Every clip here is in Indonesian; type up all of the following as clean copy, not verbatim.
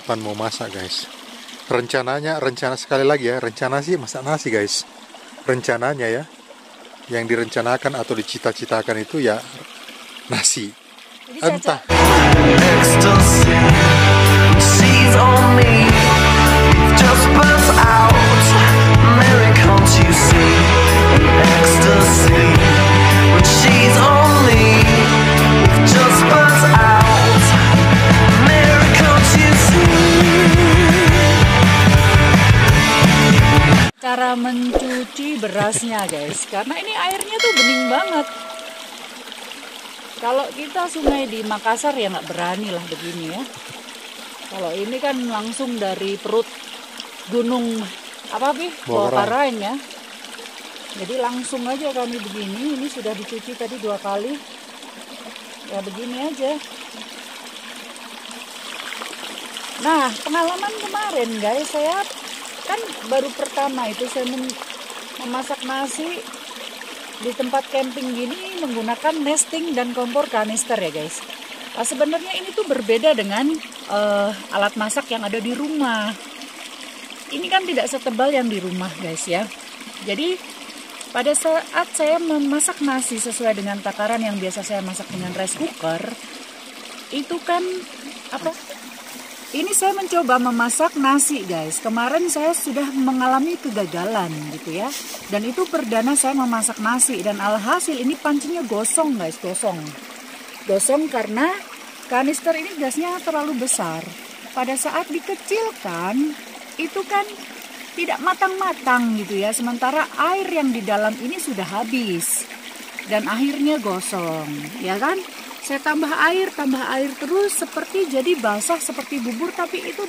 kapan mau masak guys. Rencana sekali lagi ya, rencana sih masak nasi guys. Rencananya ya, yang direncanakan atau dicita-citakan itu ya nasi. Entah. Cara mencuci berasnya guys, karena ini airnya tuh bening banget. Kalau kita sungai di Makassar ya nggak berani lah begini ya. Kalau ini kan langsung dari perut gunung apa sih, Bawakaraeng ya. Jadi langsung aja kami begini. Ini sudah dicuci tadi 2 kali. Ya begini aja. Nah, pengalaman kemarin guys, saya kan baru pertama itu saya memasak nasi di tempat camping gini menggunakan nesting dan kompor kanister ya guys. Nah, sebenarnya ini tuh berbeda dengan alat masak yang ada di rumah. Ini kan tidak setebal yang di rumah guys ya. Jadi pada saat saya memasak nasi sesuai dengan takaran yang biasa saya masak dengan rice cooker, itu kan apa? Ini saya mencoba memasak nasi guys. Kemarin saya sudah mengalami kegagalan gitu ya. Dan itu perdana saya memasak nasi. Dan alhasil ini pancinya gosong guys, gosong. Gosong karena kanister ini gasnya terlalu besar. Pada saat dikecilkan, itu kan tidak matang-matang gitu ya. Sementara air yang di dalam ini sudah habis. Dan akhirnya gosong, ya kan? Saya tambah air terus seperti jadi basah seperti bubur, tapi itu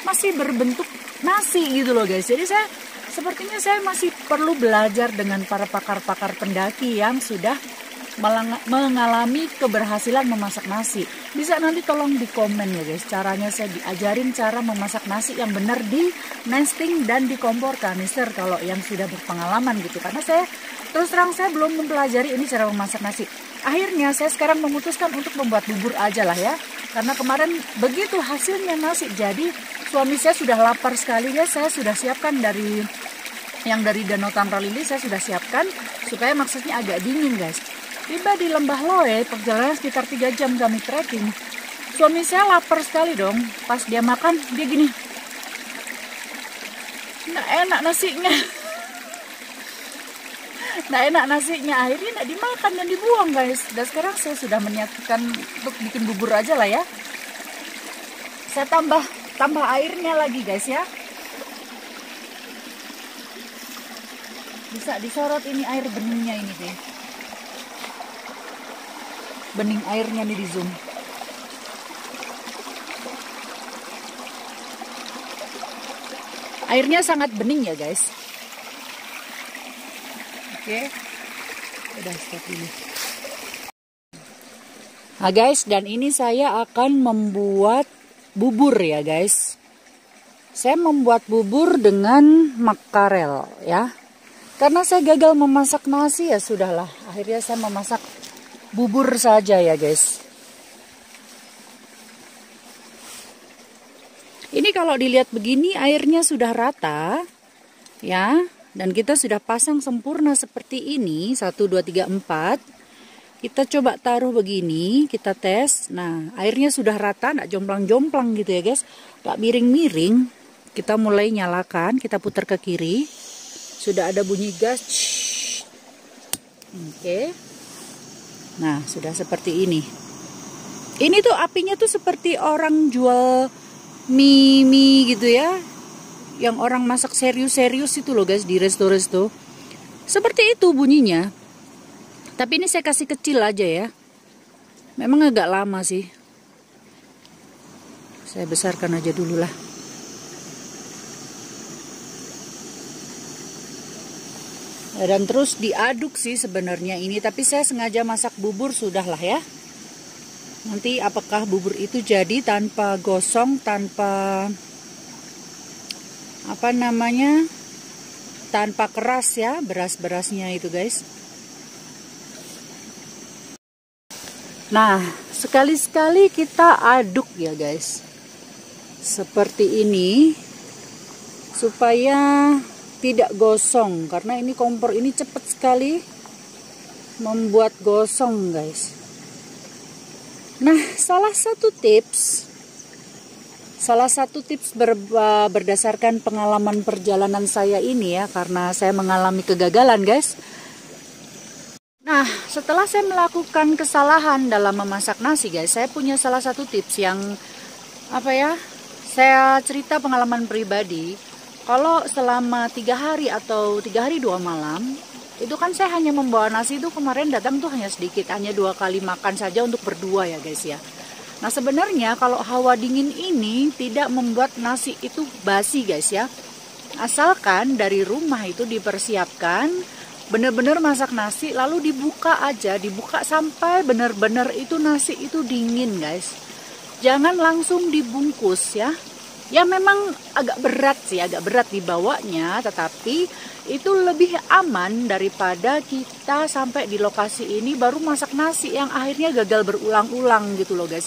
masih berbentuk nasi gitu loh guys. Jadi sepertinya saya masih perlu belajar dengan para pakar-pakar pendaki yang sudah mengalami keberhasilan memasak nasi. Bisa nanti tolong di komen ya guys, caranya saya diajarin cara memasak nasi yang benar di nesting dan di kompor kanister kalau yang sudah berpengalaman gitu. Karena saya terus terang saya belum mempelajari ini cara memasak nasi. Akhirnya saya sekarang memutuskan untuk membuat bubur aja lah ya. Karena kemarin begitu hasilnya nasi, jadi suami saya sudah lapar sekali ya. Saya sudah siapkan dari Danau Tanralili, saya sudah siapkan supaya maksudnya agak dingin guys. Tiba di Lembah Loe, perjalanan sekitar 3 jam kami trekking. Suami saya lapar sekali dong. Pas dia makan, dia gini, nggak enak nasinya. Nggak enak nasinya, akhirnya nggak dimakan dan dibuang guys. Dan sekarang saya sudah menyiapkan untuk bikin bubur aja lah ya. Saya tambah airnya lagi guys ya. Bisa disorot ini air beningnya ini deh. Bening airnya nih di zoom. Airnya sangat bening ya guys. Oke, udah stop dulu. Nah guys, dan ini saya akan membuat bubur ya guys. Saya membuat bubur dengan makarel ya. Karena saya gagal memasak nasi ya sudahlah. Akhirnya saya memasak bubur saja ya guys. Ini kalau dilihat begini airnya sudah rata ya. Dan kita sudah pasang sempurna seperti ini. 1, 2, 3, 4. Kita coba taruh begini. Kita tes. Nah airnya sudah rata. Nggak jomplang-jomplang gitu ya guys. Nggak miring-miring. Kita mulai nyalakan. Kita putar ke kiri. Sudah ada bunyi gas. Oke. Nah sudah seperti ini. Ini tuh apinya tuh seperti orang jual mie gitu ya. Yang orang masak serius-serius itu loh guys di resto-resto. Seperti itu bunyinya. Tapi ini saya kasih kecil aja ya. Memang agak lama sih. Saya besarkan aja dulu lah. Dan terus diaduk sih sebenarnya ini. Tapi saya sengaja masak bubur sudahlah ya. Nanti apakah bubur itu jadi tanpa gosong, tanpa apa namanya, tanpa keras ya beras-berasnya itu guys. Nah sekali-sekali kita aduk ya guys. seperti ini supaya tidak gosong, karena ini kompor ini cepat sekali membuat gosong guys. Nah, salah satu tips berdasarkan pengalaman perjalanan saya ini ya, karena saya mengalami kegagalan guys. Nah, setelah saya melakukan kesalahan dalam memasak nasi guys, saya punya salah satu tips yang saya cerita pengalaman pribadi. Kalau selama 3 hari atau 3 hari 2 malam, itu kan saya hanya membawa nasi itu kemarin datang tuh hanya sedikit, hanya 2 kali makan saja untuk berdua ya guys ya. Nah, sebenarnya kalau hawa dingin ini tidak membuat nasi itu basi guys ya. Asalkan dari rumah itu dipersiapkan benar-benar masak nasi, lalu dibuka aja, dibuka sampai benar-benar itu nasi itu dingin guys. Jangan langsung dibungkus ya. Ya memang agak berat dibawanya, tetapi itu lebih aman daripada kita sampai di lokasi ini baru masak nasi yang akhirnya gagal berulang-ulang gitu loh guys.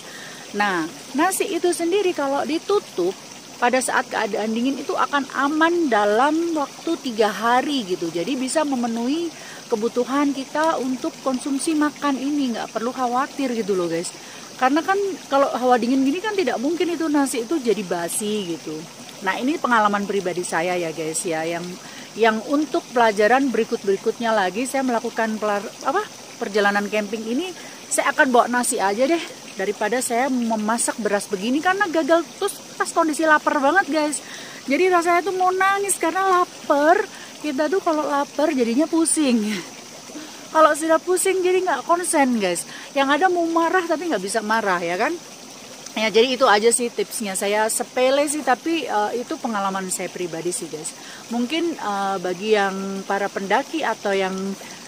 Nah, nasi itu sendiri kalau ditutup pada saat keadaan dingin itu akan aman dalam waktu 3 hari gitu. Jadi bisa memenuhi kebutuhan kita untuk konsumsi makan ini, nggak perlu khawatir gitu loh guys. Karena kan kalau hawa dingin gini kan tidak mungkin itu nasi itu jadi basi gitu. Nah, ini pengalaman pribadi saya ya guys ya, yang untuk pelajaran berikutnya lagi saya melakukan perjalanan camping ini, saya akan bawa nasi aja deh daripada saya memasak beras begini karena gagal terus pas kondisi lapar banget guys. Jadi rasanya tuh mau nangis karena lapar. Kita tuh kalau lapar jadinya pusing. Kalau sudah pusing jadi nggak konsen guys. Yang ada mau marah tapi nggak bisa marah ya kan. Ya, jadi itu aja sih tipsnya. Saya sepele sih, tapi itu pengalaman saya pribadi sih guys. Mungkin bagi yang para pendaki atau yang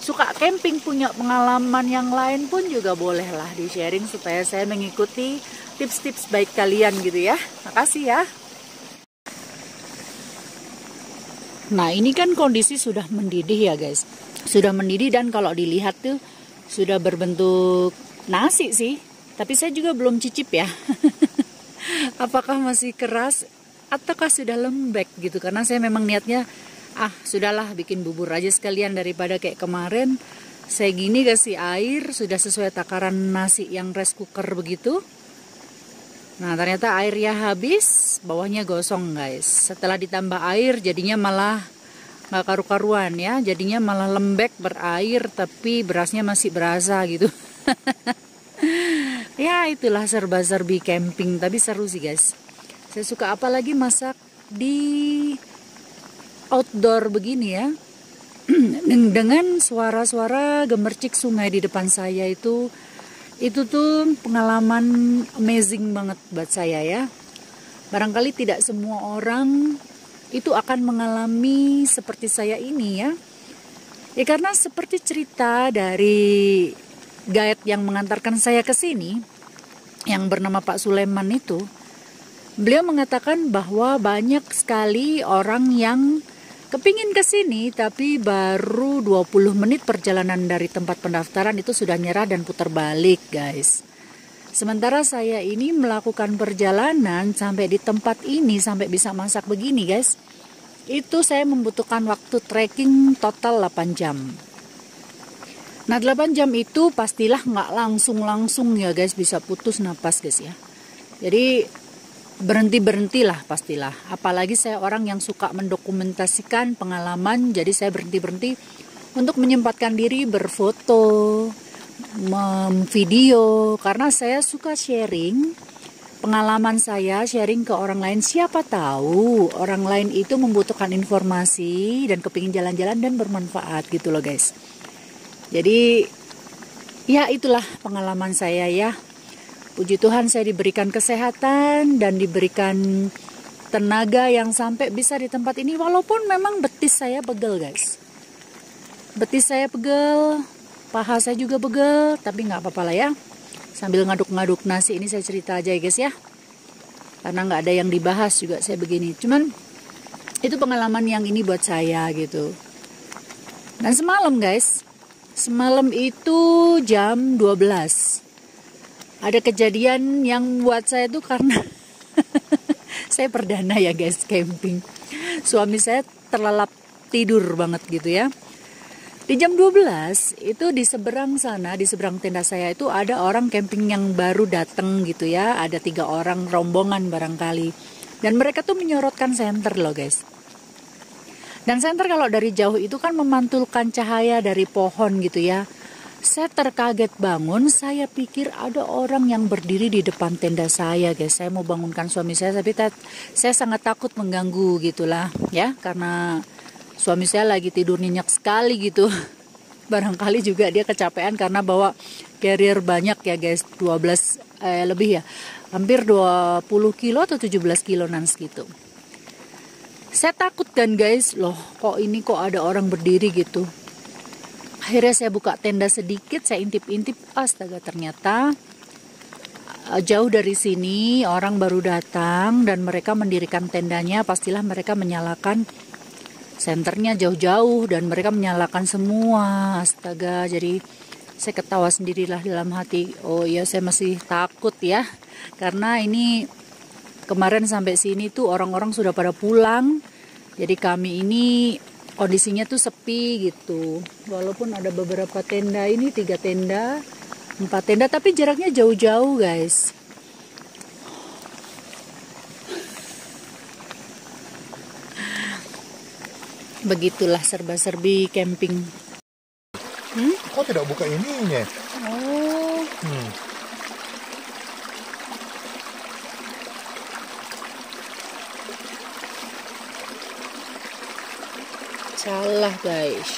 suka camping punya pengalaman yang lain pun juga bolehlah di-sharing supaya saya mengikuti tips-tips baik kalian gitu ya. Makasih ya. Nah, ini kan kondisi sudah mendidih ya guys. Sudah mendidih dan kalau dilihat tuh sudah berbentuk nasi sih. Tapi saya juga belum cicip ya. Apakah masih keras ataukah sudah lembek gitu. Karena saya memang niatnya sudahlah bikin bubur aja sekalian daripada kayak kemarin. Saya gini kasih air sudah sesuai takaran nasi yang rice cooker begitu. Nah, ternyata airnya habis, bawahnya gosong guys. Setelah ditambah air jadinya malah nggak karu-karuan ya. Jadinya malah lembek berair tapi berasnya masih berasa gitu. Ya itulah serba-serbi camping, tapi seru sih guys. Saya suka apalagi masak di outdoor begini ya. Dengan suara-suara gemercik sungai di depan saya itu tuh pengalaman amazing banget buat saya ya. Barangkali tidak semua orang itu akan mengalami seperti saya ini ya. Ya karena seperti cerita dari guide yang mengantarkan saya ke sini, yang bernama Pak Sulaiman itu, beliau mengatakan bahwa banyak sekali orang yang kepingin ke sini tapi baru 20 menit perjalanan dari tempat pendaftaran itu sudah nyerah dan putar balik guys. Sementara saya ini melakukan perjalanan sampai di tempat ini, sampai bisa masak begini guys, itu saya membutuhkan waktu trekking total 8 jam. Nah 8 jam itu pastilah nggak langsung ya guys, bisa putus napas guys ya. Jadi berhenti-berhentilah pastilah. Apalagi saya orang yang suka mendokumentasikan pengalaman, jadi saya berhenti-berhenti untuk menyempatkan diri berfoto, video, karena saya suka sharing pengalaman saya, sharing ke orang lain. Siapa tahu orang lain itu membutuhkan informasi dan kepingin jalan-jalan dan bermanfaat gitu loh guys. Jadi ya itulah pengalaman saya ya. Puji Tuhan saya diberikan kesehatan dan diberikan tenaga yang sampai bisa di tempat ini. Walaupun memang betis saya pegel guys. Betis saya pegel, paha saya juga pegel, tapi nggak apa-apa lah ya. Sambil ngaduk-ngaduk nasi ini saya cerita aja ya guys ya. Karena nggak ada yang dibahas juga saya begini. Cuman itu pengalaman yang ini buat saya gitu. Dan semalam guys, semalam itu jam 12. Ada kejadian yang buat saya tuh karena Saya perdana ya guys camping. Suami saya terlelap tidur banget gitu ya. Di jam 12 itu di seberang sana, di seberang tenda saya itu ada orang camping yang baru datang gitu ya. Ada 3 orang rombongan barangkali. Dan mereka tuh menyorotkan senter loh guys. Dan senter kalau dari jauh itu kan memantulkan cahaya dari pohon gitu ya. Saya terkaget bangun, saya pikir ada orang yang berdiri di depan tenda saya guys. Saya mau bangunkan suami saya tapi saya sangat takut mengganggu gitulah ya. Karena suami saya lagi tidur nyenyak sekali gitu. Barangkali juga dia kecapean karena bawa carrier banyak ya guys. 12 lebih ya. Hampir 20 kilo atau 17 kilo nans gitu. Saya takut kan guys. Loh kok ada orang berdiri gitu. Akhirnya saya buka tenda sedikit. Saya intip-intip. Astaga ternyata jauh dari sini orang baru datang. Dan mereka mendirikan tendanya. Pastilah mereka menyalakan senternya jauh-jauh dan mereka menyalakan semua. Astaga, jadi saya ketawa sendirilah dalam hati. Oh iya, saya masih takut ya. Karena ini kemarin sampai sini tuh orang-orang sudah pada pulang. Jadi kami ini kondisinya tuh sepi gitu. Walaupun ada beberapa tenda ini, 3 tenda, 4 tenda, tapi jaraknya jauh-jauh guys. Begitulah serba-serbi camping. Kok tidak buka ininya? Oh. Salah guys.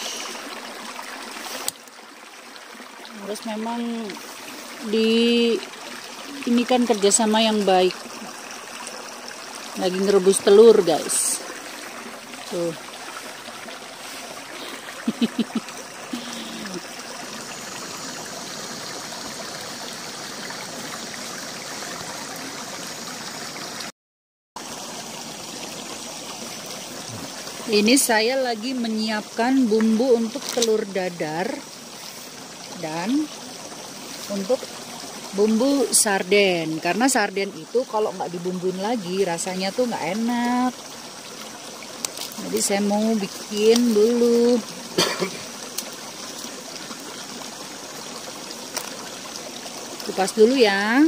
Harus memang ini kan kerjasama yang baik. Lagi ngerebus telur guys. Tuh. Ini saya lagi menyiapkan bumbu untuk telur dadar dan untuk bumbu sarden. Karena sarden itu kalau nggak dibumbuin lagi rasanya tuh nggak enak. Jadi saya mau bikin dulu. Kupas dulu ya.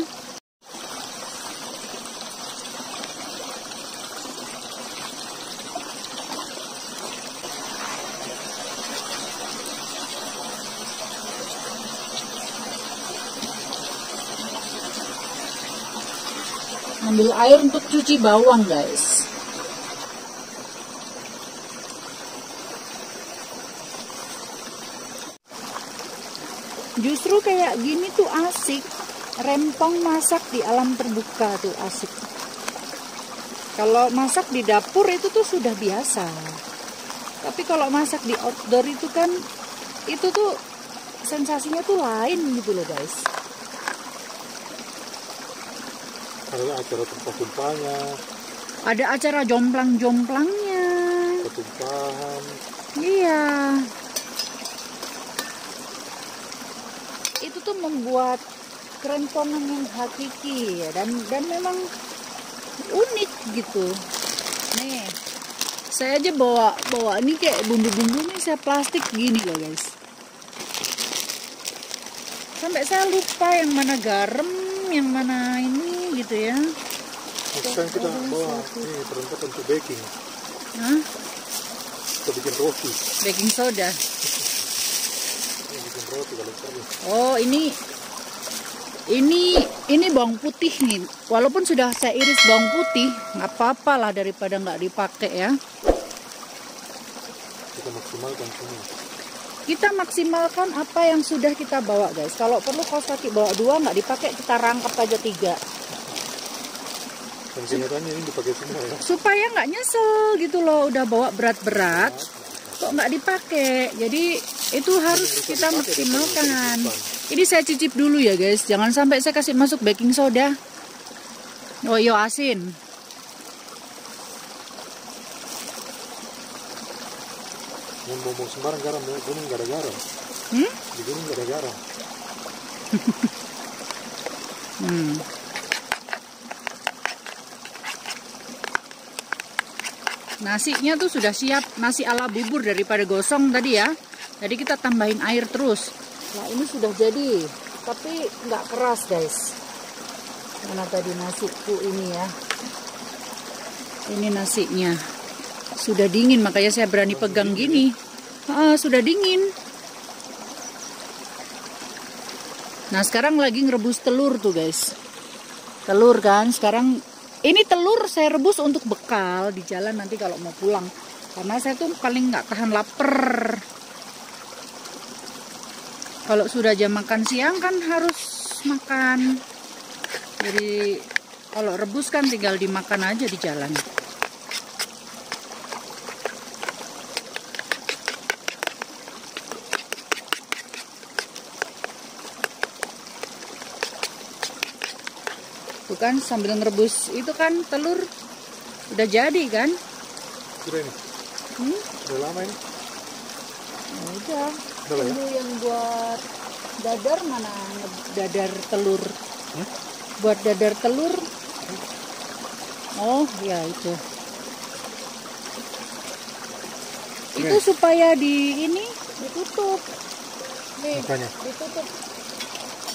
Ambil air untuk cuci bawang guys. Justru kayak gini tuh asik. Rempong masak di alam terbuka tuh asik. Kalau masak di dapur itu tuh sudah biasa. Tapi kalau masak di outdoor itu kan, itu tuh sensasinya tuh lain gitu loh guys. Ada acara tumpah-tumpahnya. Ada acara jomplang-jomplangnya. Ketumpahan. Iya. Itu tuh membuat kerempongan yang hakiki ya, dan memang unik gitu. Nih, saya aja bawa ini kayak bumbu-bumbu nih, saya plastik gini loh guys. Sampai saya lupa yang mana garam, yang mana ini gitu ya. Sekarang kita bawa ini perangkat untuk baking. Hah? Kita bikin roti. Baking soda. Bikin roti kalau perlu. Oh ini bawang putih nih. Walaupun sudah saya iris bawang putih, nggak apa-apa lah daripada nggak dipakai ya. Kita maksimalkan semua. Kita maksimalkan apa yang sudah kita bawa guys. Kalau perlu kalau pakai bawa 2 nggak dipakai, kita rangkap aja 3. Dan kenyataannya ini dipakai semua ya. Supaya nggak nyesel gitu loh, udah bawa berat-berat kok nggak dipakai. Jadi itu harus kita maksimalkan. Ini saya cicip dulu ya guys. Jangan sampai saya kasih masuk baking soda. Oh yo asin. Ngomong sembarang garam, di gunung gak ada garam. Di gunung gak ada garam. Nasinya tuh sudah siap, nasi ala bubur daripada gosong tadi ya. Jadi kita tambahin air terus. Nah ini sudah jadi, tapi nggak keras guys. Mana tadi nasiku ini ya. Ini nasinya. Sudah dingin, makanya saya berani pegang gini. Sudah dingin. Nah sekarang lagi ngerebus telur tuh guys. Telur kan, sekarang ini telur saya rebus untuk bekal di jalan nanti kalau mau pulang. Karena saya tuh paling nggak tahan lapar. Kalau sudah jam makan siang kan harus makan. Jadi kalau rebus kan tinggal dimakan aja di jalan. Tuh kan sambil ngerebus itu kan telur udah jadi kan? Sudah ini. Udah lama ini. Ya udah. Udah ya? Ini yang buat dadar mana? Dadar telur. Buat dadar telur. Oh ya itu. Itu supaya di ini ditutup. Nih, Makanya. ditutup.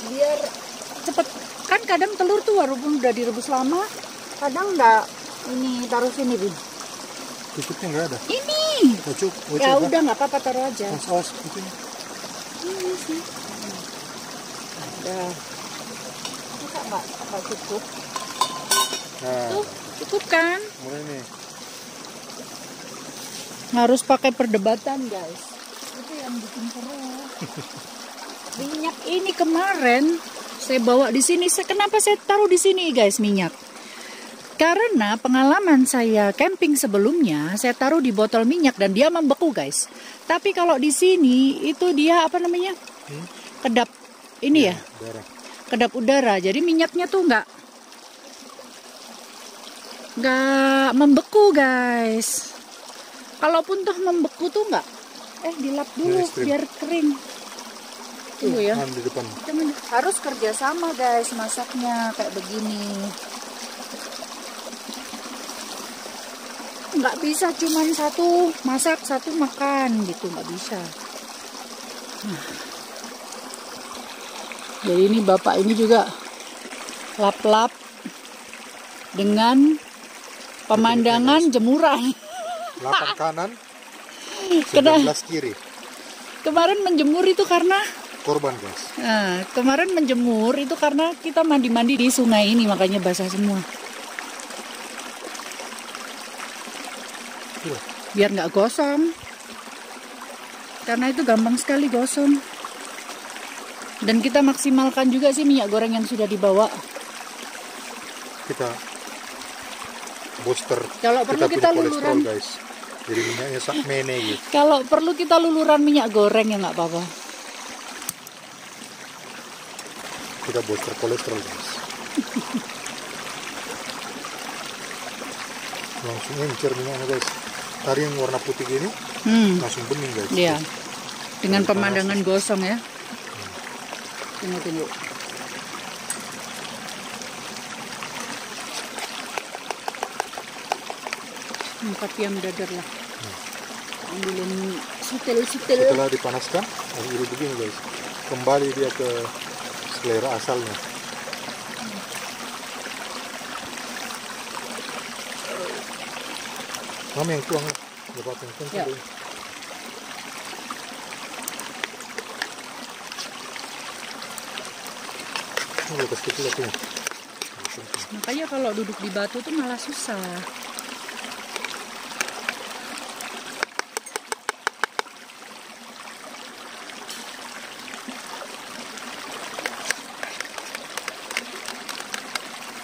Biar cepet. Kan kadang telur tuh walaupun udah direbus lama, kadang enggak ini taruh sini, Bin. Tutupnya nggak ada. Ini. Ucuk, Ya udah nggak apa-apa taruh aja. Awas itu. Ini sih. Udah. Masa nggak cukup? Nah, Tuh, cukup kan? mulai nih. Harus pakai perdebatan, guys. Itu yang bikin seru. Minyak ini kemarin saya bawa di sini. Kenapa saya taruh di sini, guys, minyak? Karena pengalaman saya camping sebelumnya, saya taruh di botol minyak dan dia membeku, guys. Tapi kalau di sini itu dia apa namanya? Kedap ini ya, Udara. kedap udara. Jadi minyaknya tuh nggak membeku, guys. Kalaupun tuh membeku tuh nggak, dilap dulu biar kering. Tunggu ya. Di depan. Harus kerjasama, guys, masaknya kayak begini. Nggak bisa cuman satu masak satu makan gitu, nggak bisa. Jadi ini bapak ini juga lap-lap dengan pemandangan jemuran. 8 kanan, Kena- 19 kiri. Kemarin menjemur itu karena Korban, guys. kemarin menjemur itu karena kita mandi-mandi di sungai ini, makanya basah semua. Biar nggak gosong. Karena itu gampang sekali gosong. Dan kita maksimalkan juga sih minyak goreng yang sudah dibawa. Kita booster. Kalau perlu kita punya luluran. kolesterol, guys. Jadi minyaknya sak mene gitu. Kalau perlu kita luluran minyak goreng ya nggak apa-apa. Kita booster kolesterol, guys. Langsung encer minyaknya, guys. Tadi yang warna putih gini langsung bening, guys. Iya. Dengan pemandangan gosong ya. Tunggu. Tapi yang dadar lah. Ambilin sutil-sutil. Setelah dipanaskan, jadi begini, guys. Kembali dia ke selera asalnya. Mama yang tuang lah. Dapat yang tuang. Ya. Ini lepas kecil aku. Makanya kalau duduk di batu tuh malah susah.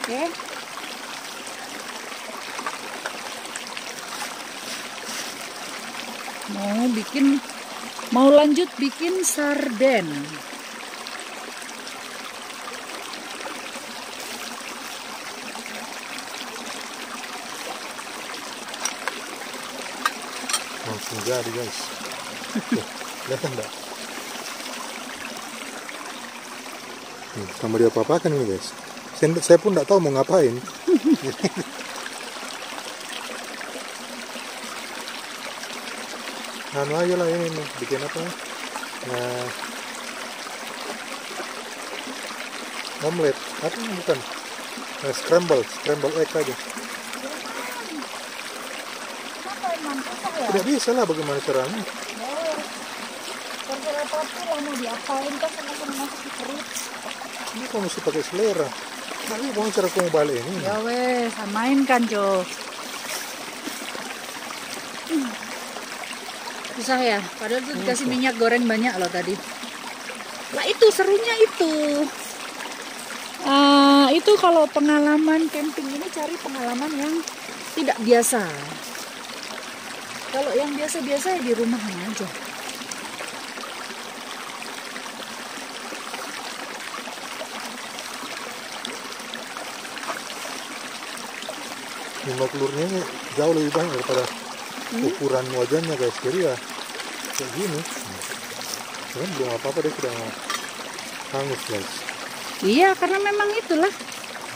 Oke. Mau lanjut bikin sarden. Langsung jadi, guys. Tuh, kelihatan enggak? Sama dia apa-apakan ini, guys. Saya pun enggak tahu mau ngapain. Anu aja lah ini nih, bikin apa? Nah, omelet, apa bukan? Scramble egg aja. Apa emang susah ya? Tidak bisa lah bagaimana caranya. Terserah papi lah mau diapain kan sama-sama masuk ke perut. Ini kok mesti pakai selera. Tapi mau cara kamu balik ini. Ya weh, samain kan Jo. Susah ya, padahal tuh dikasih minyak goreng banyak loh tadi. Lah itu serunya itu. Itu kalau pengalaman camping ini cari pengalaman yang tidak biasa. Kalau yang biasa-biasa ya di rumahnya aja. Jumlah telurnya ini jauh lebih banyak daripada ukuran wajahnya guys. Jadi ya kayak gini. Cuman belum apa-apa deh sudah hangus guys. Iya, karena memang itulah.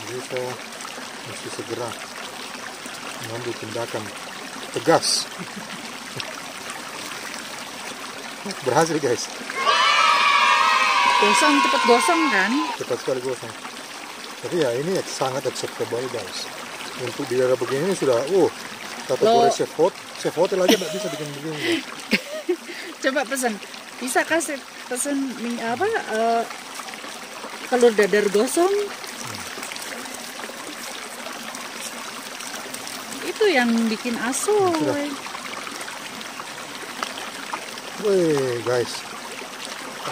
Jadi saya mesti segera mengambil tindakan tegas. Berhasil guys. Gosong, cepet gosong kan? Cepat sekali gosong. Tapi ya ini sangat acceptable guys. Untuk di daerah begini sudah kategori chef hotel aja nggak bisa bikin begini guys. Coba pesan. Bisa kasih pesan telur dadar gosong. Itu yang bikin asoy. Wih guys,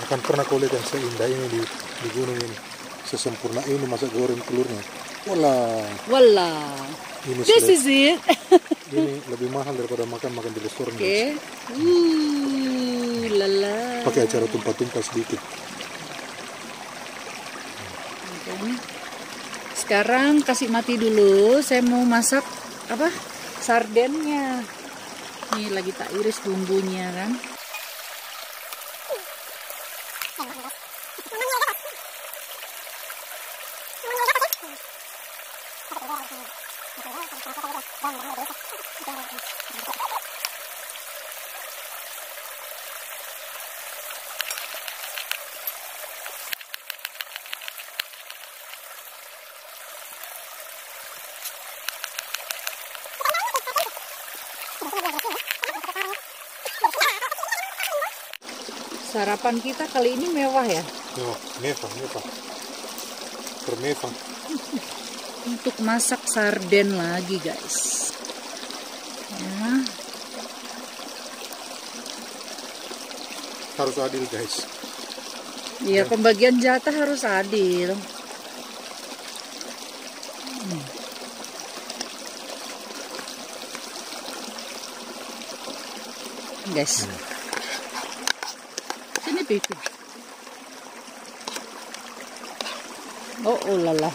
akan pernah kau lihat yang seindah ini di gunung ini, sesempurna ini masak goreng telurnya. Walah, ini This is it. ini lebih mahal daripada makan di restoran. Oke. Lala. Pakai acara tumpah-tumpah sedikit. Sekarang kasih mati dulu. Saya mau masak apa? Sardennya. Nih lagi tak iris bumbunya kan. Sarapan kita kali ini mewah ya. Mewah. Termewah. Untuk masak sarden lagi guys. Ya. Harus adil guys. Iya, pembagian jatah harus adil. Guys. Sini Pipi. Oh lala.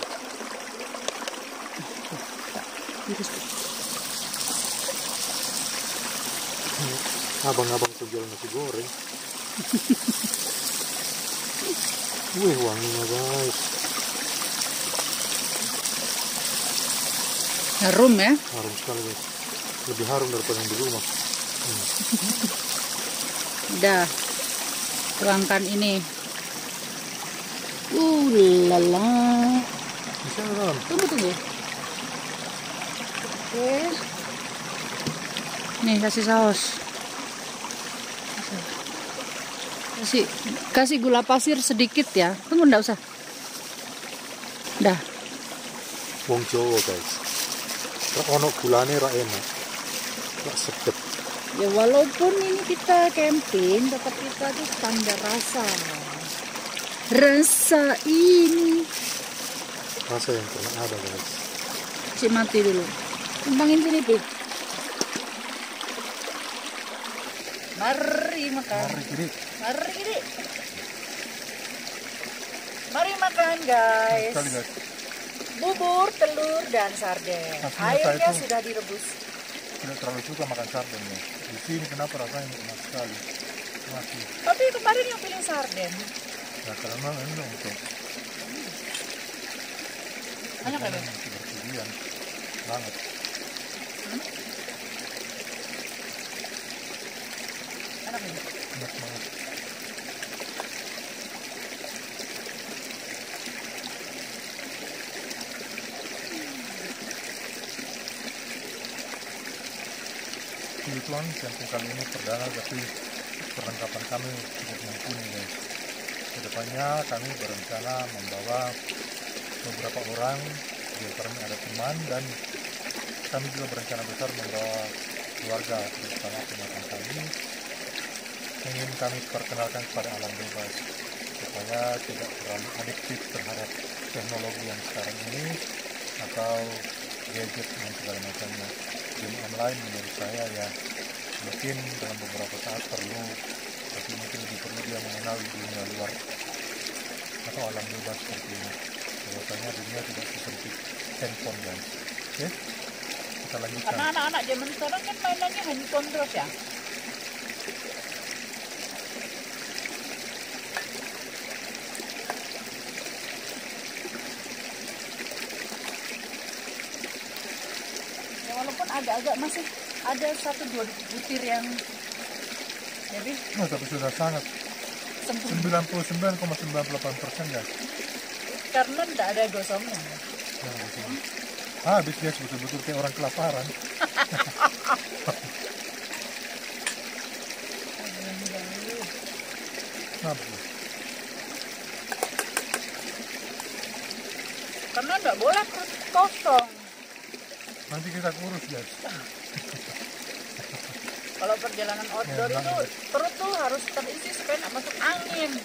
Abang-abang penjual nasi goreng. Wih, wanginya guys. Harum ya? Harum sekali guys. Lebih harum daripada yang di rumah. Udah. Tuangkan ini. Lala. Bisa dalam. Tunggu. Oke. Nih kasih saus. Kasih gula pasir sedikit ya. Tunggu, enggak usah. Dah. Wong Jawa guys. Ono gulane ra enak. Ra sepet. Ya walaupun ini kita camping, tetap kita tuh standar rasa. Rasa ini. Rasa yang pernah ada guys. Cik mati dulu. Kembangin sini, Pi. Mari makan. Mari ini. Mari makan guys. Bubur, telur, dan sarden. Airnya sudah direbus. Tidak terlalu suka makan sarden ya. Di sini kenapa rasanya enak sekali. Masih. Tapi kemarin yang pilih sarden. Ya karena ini untuk Banyak kan? Bersedia banget. puji Tuhan, camping kali ini perdana, tapi perlengkapan kami cukup mumpuni guys. Kedepannya kami berencana membawa beberapa orang, di antaranya ada teman, dan kami juga berencana besar membawa keluarga, terutama ponakan kami. Ingin kami perkenalkan kepada alam bebas, supaya tidak terlalu adiktif terhadap teknologi yang sekarang ini, atau gadget dan segala macamnya. Game online menurut saya ya mungkin dalam beberapa saat perlu, tapi mungkin lebih perlu dia mengenal dunia luar atau alam bebas seperti ini. Bahwasanya dunia tidak sesempit handphone guys. Oke, kita lanjutkan. Karena anak-anak zaman sekarang kan mainannya handphone terus ya. Walaupun agak-agak masih ada 1-2 butir yang jadi Tapi sudah sangat 99,98% guys. karena tidak ada gosongnya. Habis guys, betul-betul kayak orang kelaparan. Karena tidak boleh perut kosong. Nanti kita kurus guys. Kalau perjalanan outdoor itu perut tuh harus terisi supaya nggak masuk angin.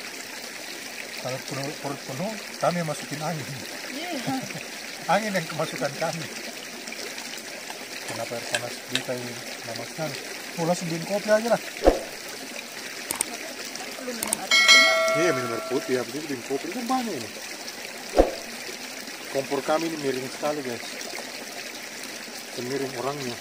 Kalau perut penuh, kami masukin angin. Iya. Angin yang kemasukan kami. Kenapa air panas dia kayak lama sekali? Langsung bikin kopi aja lah. Belum minum air putih. Iya, minum air putih. Ya, begini bikin kopi kan banyak ini. Kompor kami ini miring sekali guys. Miring orangnya.